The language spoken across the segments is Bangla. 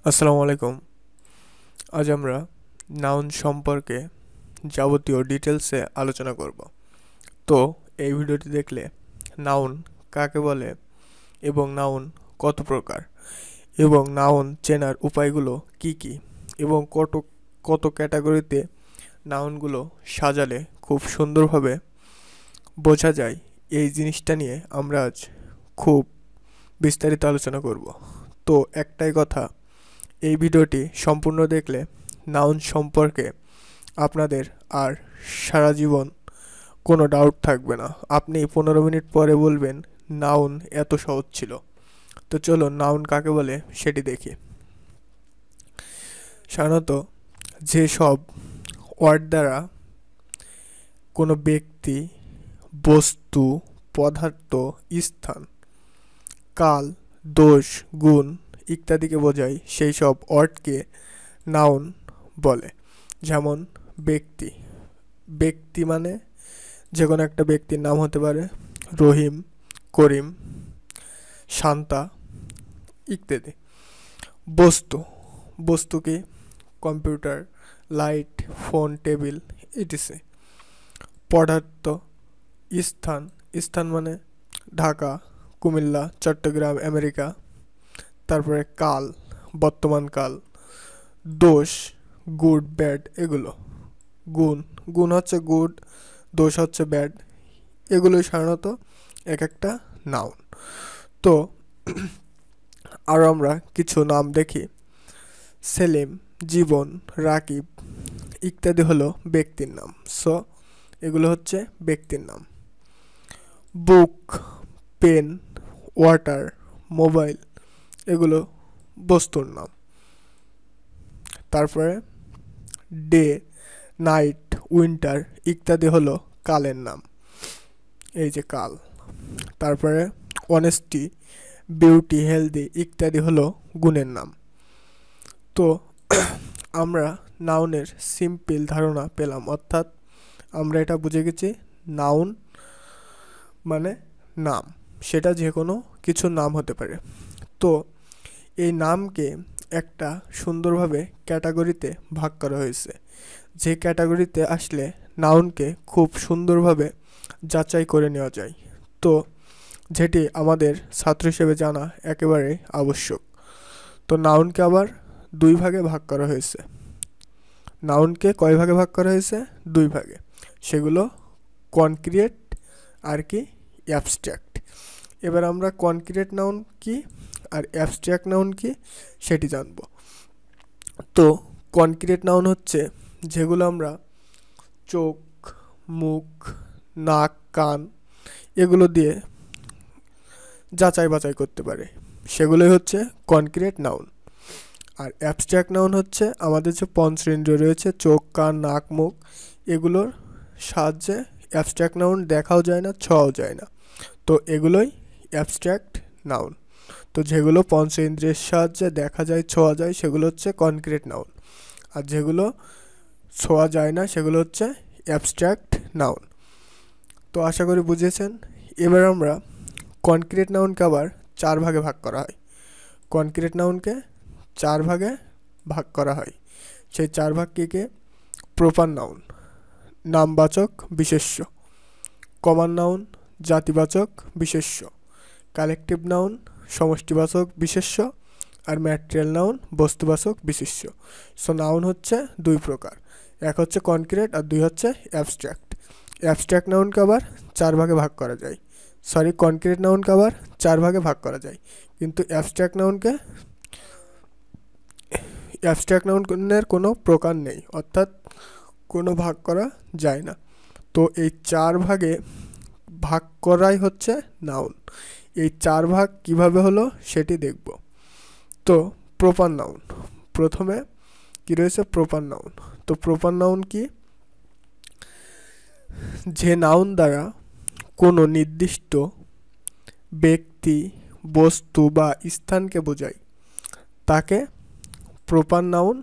আসসালামু আলাইকুম। আজ আমরা নাউন সম্পর্কে যাবতীয় ডিটেলসে আলোচনা করব। তো এই ভিডিওটি দেখলে নাউন কাকে বলে এবং নাউন কত প্রকার এবং নাউন চেনার উপায়গুলো কি কি এবং কত কত ক্যাটাগরিতে নাউনগুলো সাজালে খুব সুন্দরভাবে বোঝা যায়, এই জিনিসটা নিয়ে আমরা আজ খুব বিস্তারিত আলোচনা করব। তো একটাই কথা, এই ভিডিওটি সম্পূর্ণ দেখলে নাউন সম্পর্কে আপনাদের আর সারা জীবন কোনো ডাউট থাকবে না। আপনি 15 মিনিট পরে বলবেন নাউন এত সহজ ছিল। তো চলো নাউন কাকে বলে সেটি দেখি। সাধারণত যেসব ওয়ার্ড দ্বারা কোনো ব্যক্তি, বস্তু, পদার্থ, স্থান, কাল, দোষ, গুণ ইত্যাদিকে বোঝায় সেই সব ওয়ার্ডকে নাউন বলে। যেমন ব্যক্তি, ব্যক্তি মানে যে কোনো একটা ব্যক্তির নাম হতে পারে রহিম, করিম, শান্তা ইত্যাদি। বস্তু, বস্তু কি? Computer, light, phone, table etc. পদার্থ। স্থান, স্থান মানে ঢাকা, কুমিল্লা, চট্টগ্রাম, আমেরিকা। তারপরে কাল, বর্তমান কাল। দোষ, গুড, ব্যাড এগুলো। গুণ, গুণ হচ্ছে গুড, দোষ হচ্ছে ব্যাড। এগুলোই সাধারণত এক একটা নাউন। তো আরও আমরা কিছু নাম দেখি। সেলিম, জীবন, রাকিব ইত্যাদি হলো ব্যক্তির নাম। সো এগুলো হচ্ছে ব্যক্তির নাম। বুক, পেন, ওয়াটার, মোবাইল এগুলো বস্তুর নাম। তারপরে ডে, নাইট, উইন্টার ইত্যাদি হলো কালের নাম, এই যে কাল। তারপরে অনেস্টি, বিউটি, হেলদি ইত্যাদি হলো গুণের নাম। তো আমরা নাউনের সিম্পল ধারণা পেলাম, অর্থাৎ আমরা এটা বুঝে গেছি নাউন মানে নাম, সেটা যে কোনো কিছু নাম হতে পারে। তো এই নামকে একটা সুন্দরভাবে ক্যাটাগরিতে ভাগ করা হয়েছে, যে ক্যাটাগরিতে আসলে নাউনকে খুব সুন্দরভাবে যাচাই করে নেওয়া যায়। তো যেটি আমাদের ছাত্র হিসেবে জানা একেবারে আবশ্যক। তো নাউনকে আবার দুই ভাগে ভাগ করা হয়েছে। নাউনকে কয় ভাগে ভাগ করা হয়েছে? দুই ভাগে। সেগুলো কনক্রিয়েট আর কি অ্যাবস্ট্রাক্ট। এবার আমরা কনক্রিয়েট নাউন কি আর অ্যাবস্ট্রাক্ট নাউন কি সেটি জানব। তো কনক্রিয়েট নাউন হচ্ছে যেগুলো আমরা চোখ, মুখ, নাক, কান এগুলো দিয়ে যাচাই বাছাই করতে পারে, সেগুলোই হচ্ছে কনক্রিয়েট নাউন। আর অ্যাবস্ট্রাক্ট নাউন হচ্ছে আমাদের যে পঞ্চেন্দ্রিয় রয়েছে, চোখ, কান, নাক, মুখ, এগুলোর সাহায্যে অ্যাবস্ট্রাক্ট নাউন দেখাও যায় না, ছোঁয়াও যায় না। তো এগুলোই অ্যাবস্ট্রাক্ট নাউন। তো যেগুলো পঞ্চ ইন্দ্রিয়ের সাহায্যে দেখা যায়, ছোঁয়া যায়, সেগুলো হচ্ছে কনক্রিট নাউন। আর যেগুলো ছোঁয়া যায় না সেগুলো হচ্ছে অ্যাবস্ট্রাক্ট নাউন। তো আশা করি বুঝেছেন। এবার আমরা কনক্রিট নাউনকে আবার চার ভাগে ভাগ করা হয়। কনক্রিট নাউনকে চার ভাগে ভাগ করা হয়। সেই চার ভাগ কী কে? প্রপার নাউন, নামবাচক বিশেষ্য; কমন নাউন, জাতিবাচক বিশেষ্য; কালেকটিভ নাউন, সমষ্টিবাচক বিশেষ্য; আর ম্যাটেরিয়াল নাউন, বস্তুবাচক বিশেষ্য। সো নাউন হচ্ছে দুই প্রকার, এক হচ্ছে কনক্রিট আর দুই হচ্ছে অ্যাবস্ট্রাক্ট। অ্যাবস্ট্রাক্ট নাউনকে আবার চার ভাগে ভাগ করা যায়, সরি কনক্রিট নাউনকে আবার চার ভাগে ভাগ করা যায়, কিন্তু অ্যাবস্ট্রাক্ট নাউনের কোনো প্রকার নেই, অর্থাৎ কোনো ভাগ করা যায় না। তো এই চার ভাগে ভাগ করাই হচ্ছে নাউন। এই চার ভাগ কিভাবে হলো সেটি দেখব। তো প্রপার নাউন, প্রথমে কি রয়েছে? Proper noun. তো প্রপার নাউন কি? যে নাউন দ্বারা কোনো নির্দিষ্ট ব্যক্তি, বস্তু বা স্থানকে বোঝায় তাকে প্রপার নাউন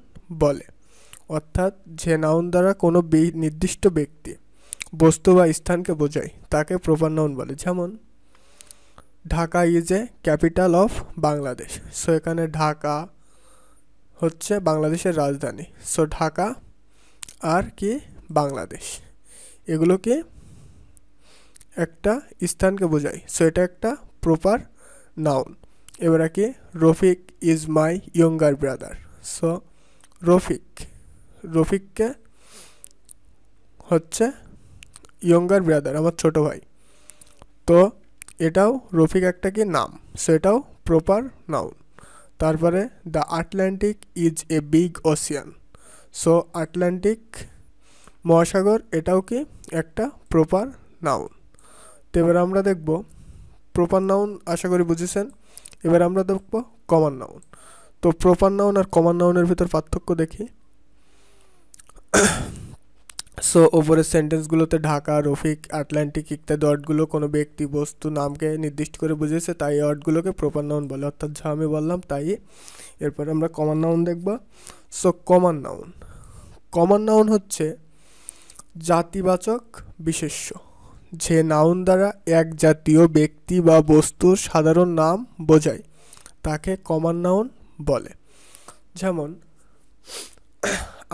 বলে। অর্থাৎ যে নাউন দ্বারা কোনো নির্দিষ্ট ব্যক্তি, বস্তু বা স্থানকে বোঝায় তাকে প্রপার নাউন বলে। যেমন Dhaka is a capital of Bangladesh. So এখানে ঢাকা, হচ্ছে বাংলাদেশের রাজধানী। সো ঢাকা আর কি বাংলাদেশ, এগুলো কি একটা স্থানকে বোঝায়। সো এটা একটা প্রপার নাউন। এবার কি Rafiq is my younger brother. So রফিককে হচ্ছে ইয়ঙ্গার ব্রাদার, আমার ছোট ভাই। তো এটাও রফিক একটা কি নাম, সো এটাও প্রপার নাউন। তারপরে the Atlantic is a big Ocean. So Atlantic মহাসাগর, এটাও কি একটা প্রপার নাউন। তো এবার আমরা দেখব প্রপার নাউন, আশা করি বুঝেছেন। এবার আমরা দেখব কমন নাউন। তো প্রপার নাউন আর কমন নাউনের ভিতর পার্থক্য দেখি। সো ওপরের সেন্টেন্সগুলোতে ঢাকা, রফিক, আটলান্টিক ইত্যাদি ওয়ার্ডগুলো কোনো ব্যক্তি, বস্তু, নামকে নির্দিষ্ট করে বুঝিয়েছে, তাই এই ওয়ার্ডগুলোকে প্রপার নাউন বলে, অর্থাৎ যা আমি বললাম তাই। এরপর আমরা কমন নাউন দেখব। সো কমন নাউন হচ্ছে জাতিবাচক বিশেষ্য, যে নাউন দ্বারা এক জাতীয় ব্যক্তি বা বস্তুর সাধারণ নাম বোঝায় তাকে কমন নাউন বলে। যেমন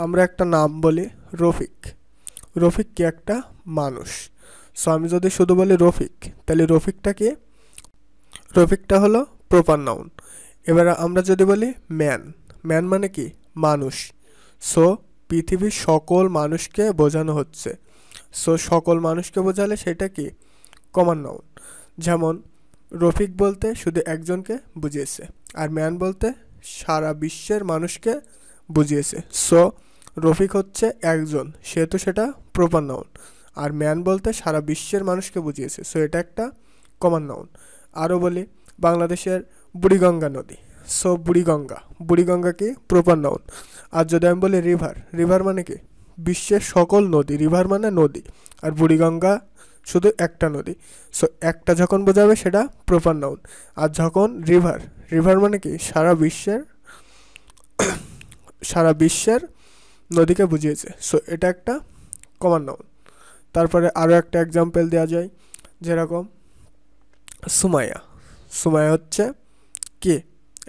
আমরা একটা নাম বলি রফিক কি একটা মানুষ। সো আমি যদি শুধু বলি রফিক, তাহলে রফিকটা হলো প্রপার নাউন। এবার আমরা যদি বলি ম্যান মানে কি মানুষ। সো পৃথিবীর সকল মানুষকে বোঝানো হচ্ছে। সো সকল মানুষকে বোঝালে সেটা কি কমন নাউন। যেমন রফিক বলতে শুধু একজনকে বুঝিয়েছে, আর ম্যান বলতে সারা বিশ্বের মানুষকে বুঝিয়েছে। সো রফিক হচ্ছে একজন, সেহেতু সেটা প্রপার নাউন। আর ম্যান বলতে সারা বিশ্বের মানুষকে বুঝিয়েছে, সো এটা একটা কমন নাউন। আরও বলি বাংলাদেশের বুড়িগঙ্গা নদী। সো বুড়িগঙ্গা কি প্রপার নাউন। আর যদি আমি বলি রিভার মানে কি বিশ্বের সকল নদী, রিভার মানে নদী, আর বুড়িগঙ্গা শুধু একটা নদী। সো একটা যখন বোঝাবে সেটা প্রপার নাউন। আর যখন রিভার মানে কি সারা বিশ্বের নদীকে বুঝিয়েছে, সো এটা একটা কমন নাউন। তারপরে আরও একটা এক্সাম্পল দেওয়া যায়, যেরকম সুমাইয়া হচ্ছে কি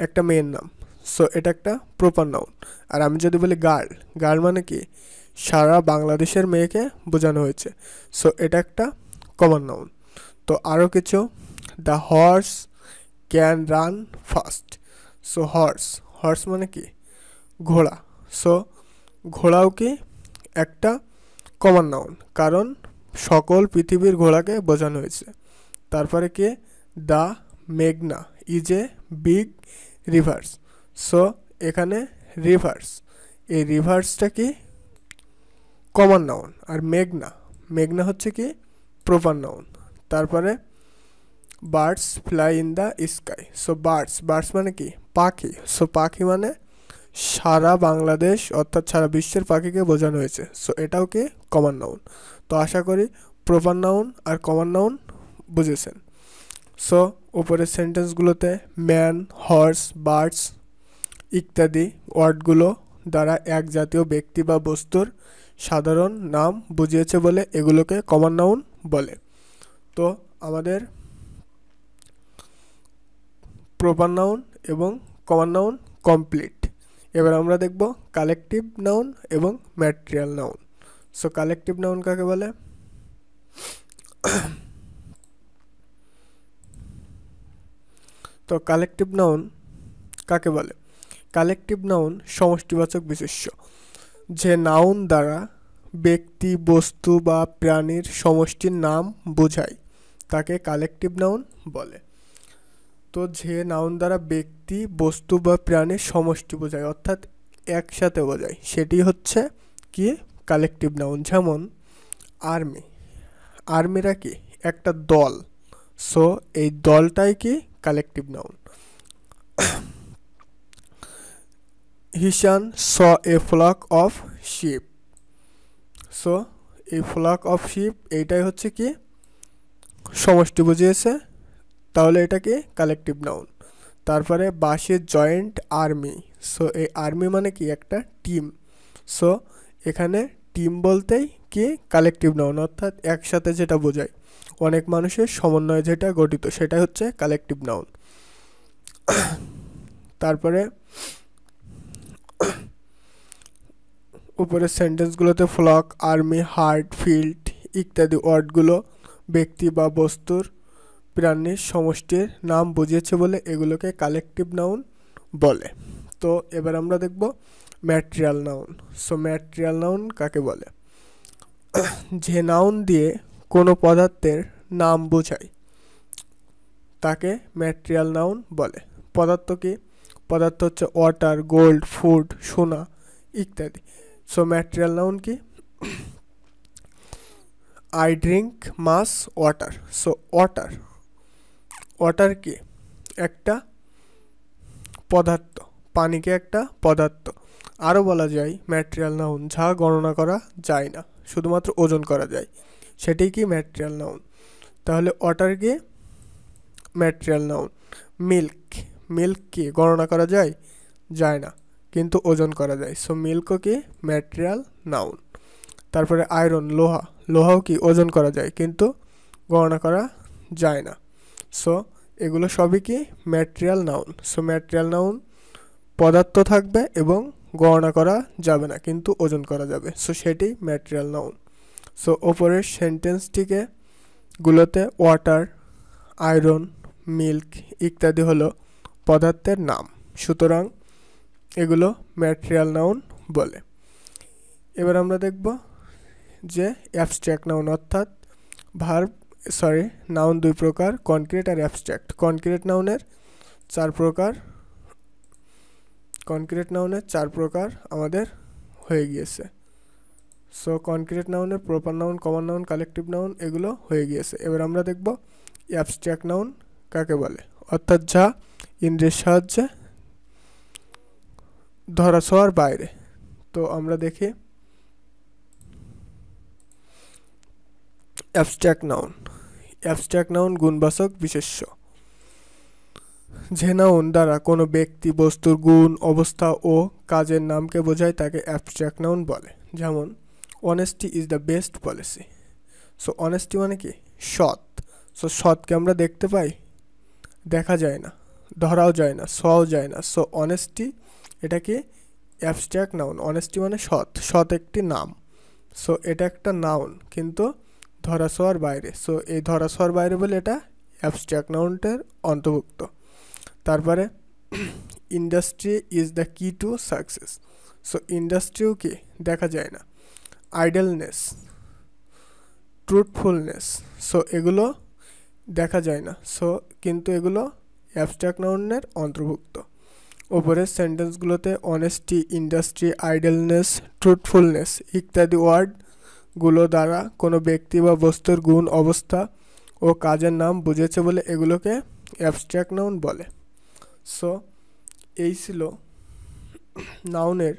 একটা মেয়ের নাম। সো এটা একটা প্রপার নাউন। আর আমি যদি বলি গার্ল মানে কি সারা বাংলাদেশের মেয়েকে বোঝানো হয়েছে, সো এটা একটা কমন নাউন। তো আরও কিছু, the horse can run fast. So horse মানে কি ঘোড়া। সো ঘোড়াও কি একটা কমন নাউন, কারণ সকল পৃথিবীর ঘোড়াকে বোঝানো হয়েছে। তারপরে কি দ্য মেঘনা is a big rivers. So এখানে এই রিভার্সটা কি কমন নাউন। আর মেঘনা হচ্ছে কি প্রপার নাউন। তারপরে birds fly in the sky. So birds মানে কি পাখি। সো পাখি মানে সারা বাংলাদেশ অর্থাৎ সারা বিশ্বের পাখিকে বোঝানো হয়েছে, সো এটাও কি কমন নাউন। তো আশা করি প্রপার নাউন আর কমন নাউন বুঝেছেন। সো উপরের সেন্টেন্সগুলোতে ম্যান, হর্স, বার্ডস ইত্যাদি ওয়ার্ডগুলো দ্বারা এক জাতীয় ব্যক্তি বা বস্তুর সাধারণ নাম বুঝিয়েছে বলে এগুলোকে কমন নাউন বলে। তো আমাদের প্রপার নাউন এবং কমন নাউন কমপ্লিট। এবার আমরা দেখব কালেকটিভ নাউন এবং material noun. So collective noun কাকে বলে? তো কালেকটিভ নাউন কাকে বলে? কালেকটিভ নাউন সমষ্টিবাচক বিশেষ্য, যে নাউন দ্বারা ব্যক্তি, বস্তু বা প্রাণীর সমষ্টির নাম বোঝায় তাকে কালেকটিভ নাউন বলে। তো যে নাউন দ্বারা ব্যক্তি, বস্তু বা প্রাণীর সমষ্টি বোঝায় অর্থাৎ একসাথে বোঝায় সেটি হচ্ছে কি কালেকটিভ নাউন। যেমন আর্মিরা কি একটা দল, সো এই দলটাই কি কালেকটিভ নাউন। হিসান as a flock of sheep. So এই ফ্লক অফ শিপ এইটাই হচ্ছে কি সমষ্টি বুঝিয়েছে, তাহলে এটা কি কালেকটিভ নাউন। তারপরে বাঁশের জয়েন্ট আর্মি। সো এই আর্মি মানে কি একটা টিম। সো এখানে টিম বলতেই কি কালেকটিভ নাউন, অর্থাৎ একসাথে যেটা বোঝায়, অনেক মানুষের সমন্বয়ে যেটা গঠিত সেটা হচ্ছে কালেকটিভ নাউন। তারপরে উপরের সেন্টেন্সগুলোতে ফ্লক, আর্মি, হার্ট, ফিল্ড ইত্যাদি ওয়ার্ডগুলো ব্যক্তি বা বস্তুর প্রাণীর সমষ্টির নাম বুঝিয়েছে বলে এগুলোকে কালেকটিভ নাউন বলে। তো এবার আমরা দেখব material noun. So material noun কাকে বলে? যে নাউন দিয়ে কোনো পদার্থের নাম বোঝায় তাকে ম্যাটেরিয়াল নাউন বলে। পদার্থ কি? পদার্থ হচ্ছে ওয়াটার, গোল্ড, ফুড, সোনা ইত্যাদি। সো ম্যাটেরিয়াল নাউন কি? I drink mass water. So water, water কি? একটা পদার্থ, পানিকে একটা পদার্থ। আরও বলা যায় ম্যাটেরিয়াল নাউন যা গণনা করা যায় না, শুধুমাত্র ওজন করা যায়, সেটি কি? Material noun. তাহলে ওয়াটার কি? Material noun. মিল্ক, মিল্ক কি? গণনা করা যায়? যায় না, কিন্তু ওজন করা যায়। সো মিল্কও কি? Material noun. তারপরে আয়রন, লোহা, লোহাও কি? ওজন করা যায় কিন্তু গণনা করা যায় না। সো এগুলো সবই কি? Material noun. So material noun পদার্থ থাকবে এবং গণনা করা যাবে না কিন্তু ওজন করা যাবে, সো সেটি ম্যাটেরিয়াল নাউন। সো ওপরের সেন্টেন্সটিকে গুলোতে ওয়াটার, আয়রন, মিল্ক ইত্যাদি হলো পদার্থের নাম, সুতরাং এগুলো ম্যাটেরিয়াল নাউন বলে। এবার আমরা দেখব যে অ্যাবস্ট্রাক্ট নাউন, অর্থাৎ নাউন দুই প্রকার, কনক্রিট আর অ্যাবস্ট্রাক্ট। কনক্রিট নাউনের চার প্রকার আমাদের হয়ে গিয়েছে। সো কনক্রিট নাউনের proper noun, common noun, collective noun এগুলো হয়ে গিয়েছে। এবার আমরা দেখব অ্যাবস্ট্রাক্ট নাউন কাকে বলে, অর্থাৎ যা ইন্দ্রিয়ের সাহায্যে ধরা ছোঁয়ার বাইরে। তো আমরা দেখি অ্যাবস্ট্রাক্ট নাউন। অ্যাবস্ট্রাক্ট নাউন গুণবাচক বিশেষ্য। যে নাউন দ্বারা কোনো ব্যক্তি, বস্তুর গুণ, অবস্থা ও কাজের নামকে বোঝায় তাকে অ্যাবস্ট্রাক্ট নাউন বলে। যেমন honesty is the best policy. So honesty মানে কি? সৎ। সো সৎকে আমরা দেখতে পাই? দেখা যায় না, ধরাও যায় না, ছোঁয়াও যায় না। সো অনেস্টি এটা কি? Abstract noun. অনেস্টি মানে সৎ, সৎ একটি নাম। সো এটা একটা নাউন কিন্তু ধরা ছোঁয়ার বাইরে। সো এই ধরা ছোঁয়ার বাইরে বলে এটা অ্যাবস্ট্রাক্ট নাউনটার অন্তর্ভুক্ত। তারপরে ইন্ডাস্ট্রি ইজ দ্য কি টু সাকসেস। সো ইন্ডাস্ট্রিও কি? দেখা যায় না। আইডলনেস, ট্রুথফুলনেস, সো এগুলো দেখা যায় না, সো কিন্তু এগুলো অ্যাবস্ট্রাক্ট নাউনের অন্তর্ভুক্ত। ওপরের সেন্টেন্সগুলোতে অনেস্টি, ইন্ডাস্ট্রি, আইডলনেস, ট্রুথফুলনেস ইত্যাদি ওয়ার্ডগুলো দ্বারা কোনো ব্যক্তি বা বস্তুর গুণ, অবস্থা ও কাজের নাম বুঝেছে বলে এগুলোকে অ্যাবস্ট্রাক্ট নাউন বলে। সো এই ছিল নাউনের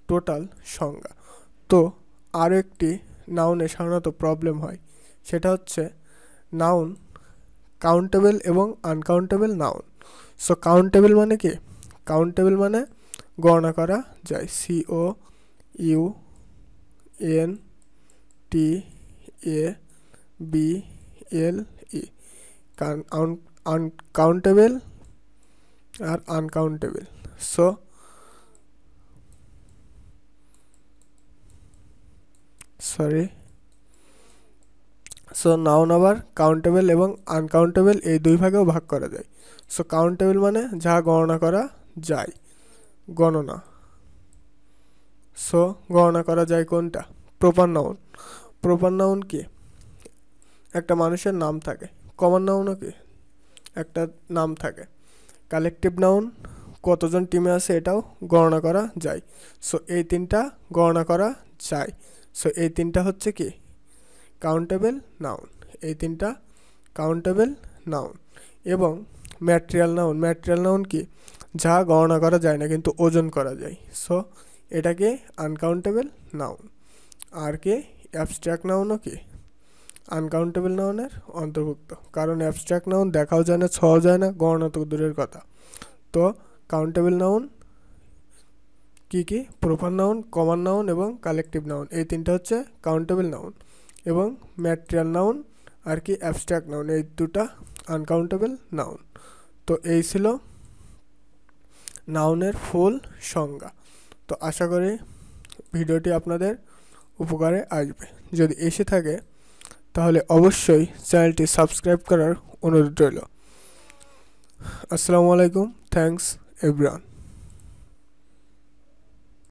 টোটাল সংজ্ঞা। তো আরও একটি নাউনে সাধারণত প্রবলেম হয়, সেটা হচ্ছে নাউন কাউন্টেবল এবং আনকাউন্টেবল নাউন। সো কাউন্টেবল মানে কি? কাউন্টেবল মানে গণনা করা যায়, COUNTABLE। আনকাউন্টেবল আর আনকাউন্টেবল। সো নাউন আবার কাউন্টেবল এবং আনকাউন্টেবল এই দুই ভাগেও ভাগ করা যায়। সো কাউন্টেবল মানে যা গণনা করা যায়, গণনা। সো গণনা করা যায় কোনটা? Proper noun. প্রপার নাউন কি? একটা মানুষের নাম থাকে। কমন নাউনও কি? একটা নাম থাকে। কালেকটিভ নাউন কতজন টিমে আছে এটাও গণনা করা যায়। সো এই তিনটা গণনা করা যায়। সো এই তিনটা হচ্ছে কি? Countable noun. এই তিনটা কাউন্টেবল নাউন। এবং ম্যাটেরিয়াল নাউন, ম্যাটেরিয়াল নাউন কি? যা গণনা করা যায় না কিন্তু ওজন করা যায়। সো এটাকে আনকাউন্টেবল নাউন। আর কি? অ্যাবস্ট্রাক্ট নাউনও কি? আনকাউন্টেবল নাউনের অন্তর্ভুক্ত, কারণ অ্যাবস্ট্রাক্ট নাউন দেখাও যায় না, ছোঁয়াও যায় না, গণনা তো দূরের কথা। তো কাউন্টেবল নাউন কি কি? প্রপার নাউন, কমন নাউন এবং কালেকটিভ নাউন, এই তিনটা হচ্ছে কাউন্টেবল নাউন। এবং ম্যাটেরিয়াল নাউন আর কি? অ্যাবস্ট্রাক্ট নাউন, এই দুটা আনকাউন্টেবল নাউন। তো এই ছিল নাউনের ফুল সংজ্ঞা। তো আশা করি ভিডিওটি আপনাদের উপকারে আসবে। যদি এসে থাকে তাহলে অবশ্যই চ্যানেলটি সাবস্ক্রাইব করার অনুরোধ রইল। আসসালামু আলাইকুম, থ্যাঙ্কস এভরিওয়ান।